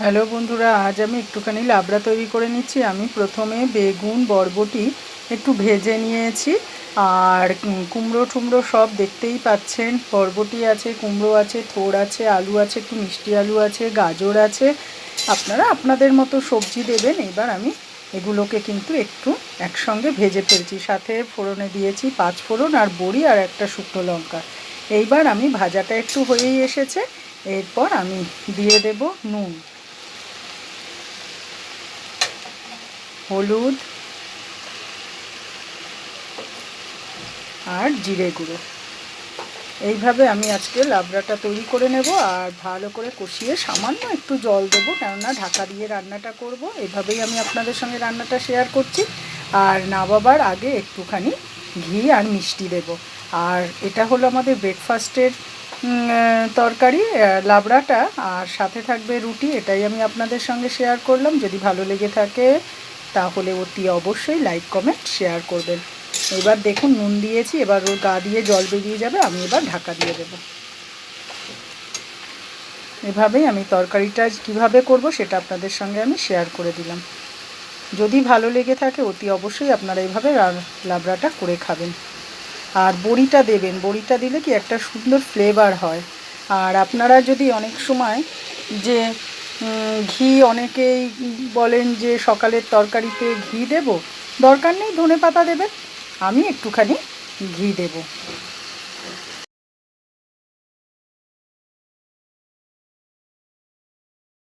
Hello বন্ধুরা, আজ আমি একটুখানি লাবড়া তৈরি করে নিচ্ছি। আমি প্রথমে বেগুন বরবটি একটু ভেজে নিয়েছি। আর কুমড়ো টুমড়ো সব দেখতেই পাচ্ছেন, বরবটি আছে, কুমড়ো আছে, থোড় আছে, আলু আছে, একটু মিষ্টি আলু আছে, গাজর আছে। আপনারা আপনাদের মতো সবজি দেবেন। এবার আমি এগুলোকে কিন্তু একটু একসঙ্গে ভেজে ফেলছি। সাথে ফোড়নে দিয়েছি 5 ফোড়ন আর বড়ি আর একটা শুকনো লঙ্কা। এইবার আমি ভাজাটা একটু হয়েই এসেছে। এরপর আমি দিয়ে দেব নুন, হলুদ আর জিরে গুঁড়ো। এইভাবে আমি আজকে লাবড়াটা তৈরি করে নেব। আর ভালো করে কষিয়ে সামান্য একটু জল দেবো, কেননা ঢাকা দিয়ে রান্নাটা করব। এভাবেই আমি আপনাদের সঙ্গে রান্নাটা শেয়ার করছি। আর নামাবার আগে একটুখানি ঘি আর মিষ্টি দেব। আর এটা হলো আমাদের ব্রেকফাস্টের তরকারি, লাবড়াটা। আর সাথে থাকবে রুটি। এটাই আমি আপনাদের সঙ্গে শেয়ার করলাম। যদি ভালো লেগে থাকে তাহলে অতি অবশ্যই লাইক কমেন্ট শেয়ার করবেন। এবার দেখুন নুন দিয়েছি, এবার ওর গা দিয়ে জল বেরিয়ে যাবে। আমি এবার ঢাকা দিয়ে দেব। এভাবেই আমি তরকারিটা কিভাবে করব সেটা আপনাদের সঙ্গে আমি শেয়ার করে দিলাম। যদি ভালো লেগে থাকে অতি অবশ্যই আপনারা এইভাবে লাবড়াটা করে খাবেন। আর বড়িটা দেবেন, বড়িটা দিলে কি একটা সুন্দর ফ্লেভার হয়। আর আপনারা যদি অনেক সময় যে ঘি, অনেকেই বলেন যে সকালের তরকারিতে ঘি দেব, দরকার নেই ধনেপাতা দেবেন, আমি একটুখানি ঘি দেব।